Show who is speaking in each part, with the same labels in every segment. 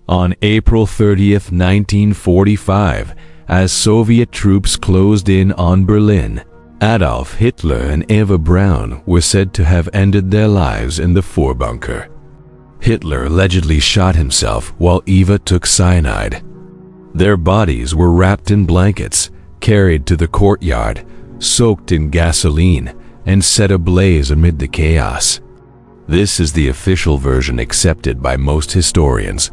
Speaker 1: On April 30th, 1945, as Soviet troops closed in on Berlin, Adolf Hitler and Eva Braun were said to have ended their lives in the Vorbunker. Hitler allegedly shot himself while Eva took cyanide. Their bodies were wrapped in blankets, carried to the courtyard, soaked in gasoline, and set ablaze amid the chaos. This is the official version accepted by most historians.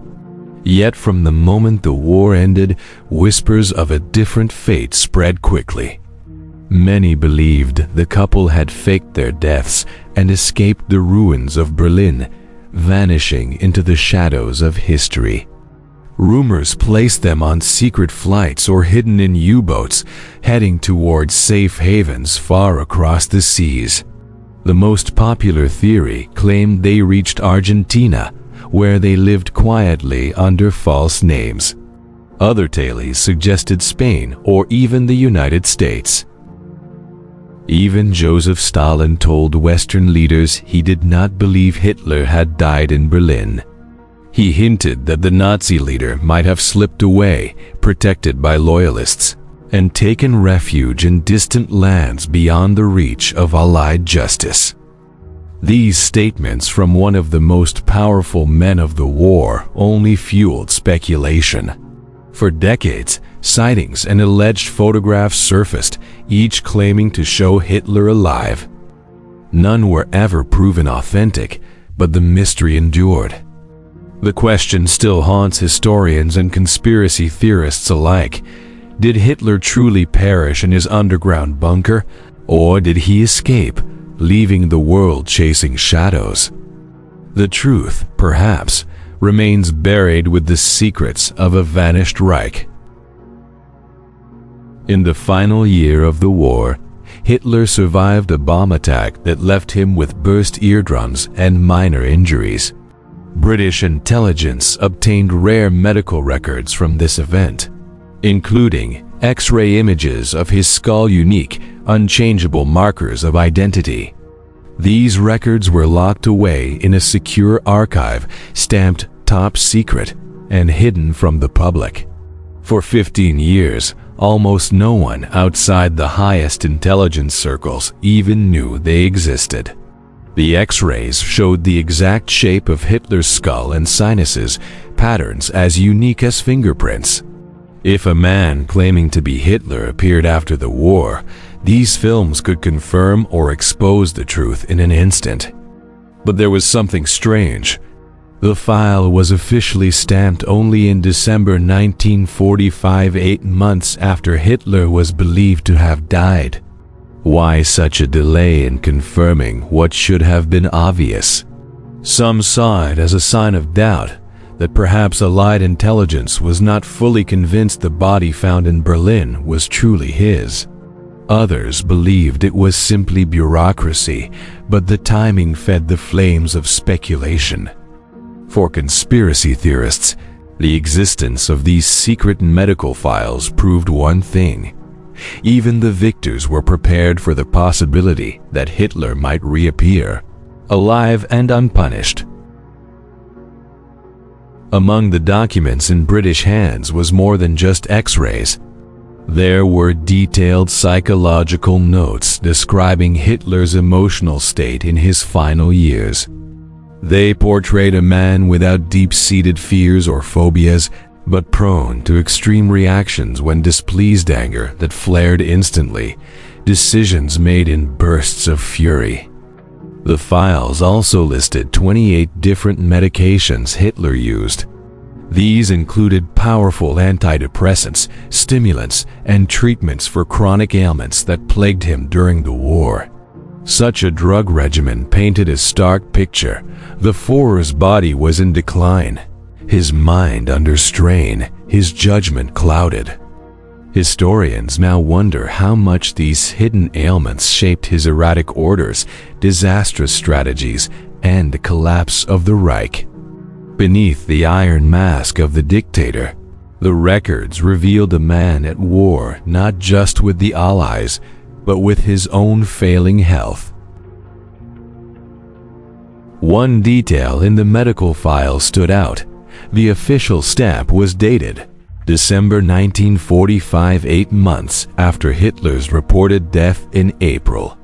Speaker 1: Yet from the moment the war ended, whispers of a different fate spread quickly. Many believed the couple had faked their deaths and escaped the ruins of Berlin, vanishing into the shadows of history. Rumors placed them on secret flights or hidden in U-boats, heading towards safe havens far across the seas. The most popular theory claimed they reached Argentina, where they lived quietly under false names. Other tales suggested Spain or even the United States. Even Joseph Stalin told Western leaders he did not believe Hitler had died in Berlin. He hinted that the Nazi leader might have slipped away, protected by loyalists, and taken refuge in distant lands beyond the reach of Allied justice. These statements from one of the most powerful men of the war only fueled speculation. For decades, sightings and alleged photographs surfaced, each claiming to show Hitler alive. None were ever proven authentic, but the mystery endured. The question still haunts historians and conspiracy theorists alike. Did Hitler truly perish in his underground bunker, or did he escape, leaving the world chasing shadows? The truth, perhaps, remains buried with the secrets of a vanished Reich. In the final year of the war, Hitler survived a bomb attack that left him with burst eardrums and minor injuries. British intelligence obtained rare medical records from this event, including X-ray images of his skull, unique, unchangeable markers of identity. These records were locked away in a secure archive, stamped top secret, and hidden from the public. For 15 years, almost no one outside the highest intelligence circles even knew they existed. The X-rays showed the exact shape of Hitler's skull and sinuses, patterns as unique as fingerprints. If a man claiming to be Hitler appeared after the war, these films could confirm or expose the truth in an instant. But there was something strange. The file was officially stamped only in December 1945, 8 months after Hitler was believed to have died. Why such a delay in confirming what should have been obvious? Some saw it as a sign of doubt, that perhaps Allied intelligence was not fully convinced the body found in Berlin was truly his. Others believed it was simply bureaucracy, but the timing fed the flames of speculation. For conspiracy theorists, the existence of these secret medical files proved one thing. Even the victors were prepared for the possibility that Hitler might reappear, alive and unpunished. Among the documents in British hands was more than just X-rays. There were detailed psychological notes describing Hitler's emotional state in his final years. They portrayed a man without deep-seated fears or phobias, but prone to extreme reactions when displeased, anger that flared instantly, decisions made in bursts of fury. The files also listed 28 different medications Hitler used. These included powerful antidepressants, stimulants, and treatments for chronic ailments that plagued him during the war. Such a drug regimen painted a stark picture. The Führer's body was in decline, his mind under strain, his judgment clouded. Historians now wonder how much these hidden ailments shaped his erratic orders, disastrous strategies, and the collapse of the Reich. Beneath the iron mask of the dictator, the records revealed a man at war not just with the Allies, but with his own failing health. One detail in the medical file stood out. The official stamp was dated December 1945, 8 months after Hitler's reported death in April.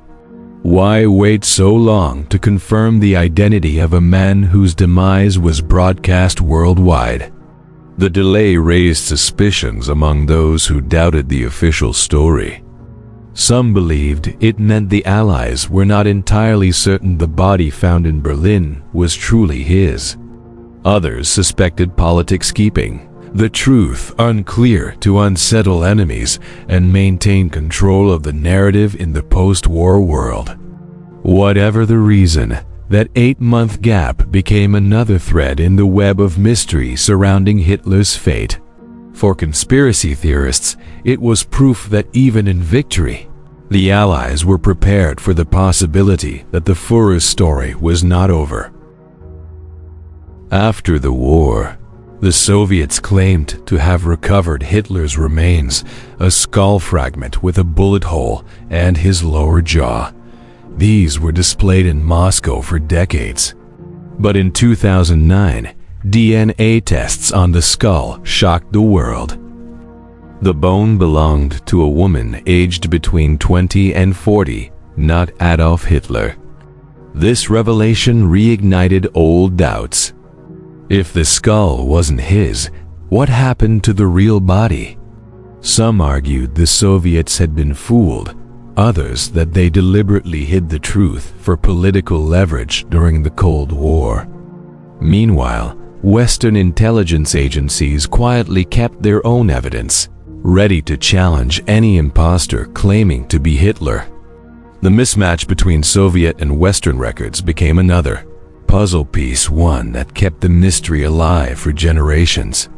Speaker 1: Why wait so long to confirm the identity of a man whose demise was broadcast worldwide? The delay raised suspicions among those who doubted the official story. Some believed it meant the Allies were not entirely certain the body found in Berlin was truly his. Others suspected politics keeping the truth unclear to unsettle enemies and maintain control of the narrative in the post-war world. Whatever the reason, that 8-month gap became another thread in the web of mystery surrounding Hitler's fate. For conspiracy theorists, it was proof that even in victory, the Allies were prepared for the possibility that the Führer's story was not over. After the war, the Soviets claimed to have recovered Hitler's remains, a skull fragment with a bullet hole and his lower jaw. These were displayed in Moscow for decades. But in 2009, DNA tests on the skull shocked the world. The bone belonged to a woman aged between 20 and 40, not Adolf Hitler. This revelation reignited old doubts. If the skull wasn't his, what happened to the real body? Some argued the Soviets had been fooled, others that they deliberately hid the truth for political leverage during the Cold War. Meanwhile, Western intelligence agencies quietly kept their own evidence, ready to challenge any imposter claiming to be Hitler. The mismatch between Soviet and Western records became another puzzle piece, one that kept the mystery alive for generations.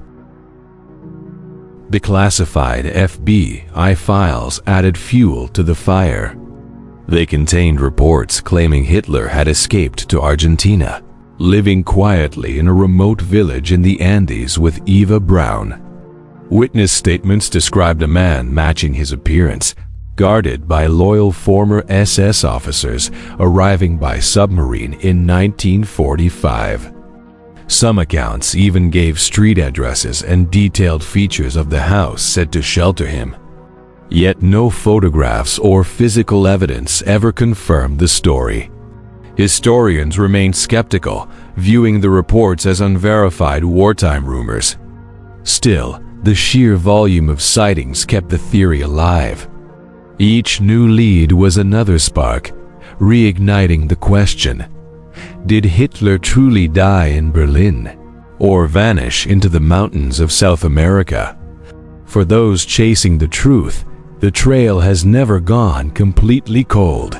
Speaker 1: Declassified FBI files added fuel to the fire. They contained reports claiming Hitler had escaped to Argentina, living quietly in a remote village in the Andes with Eva Braun. Witness statements described a man matching his appearance, guarded by loyal former SS officers arriving by submarine in 1945. Some accounts even gave street addresses and detailed features of the house said to shelter him. Yet no photographs or physical evidence ever confirmed the story. Historians remained skeptical, viewing the reports as unverified wartime rumors. Still, the sheer volume of sightings kept the theory alive. Each new lead was another spark, reigniting the question: did Hitler truly die in Berlin, or vanish into the mountains of South America? For those chasing the truth, the trail has never gone completely cold.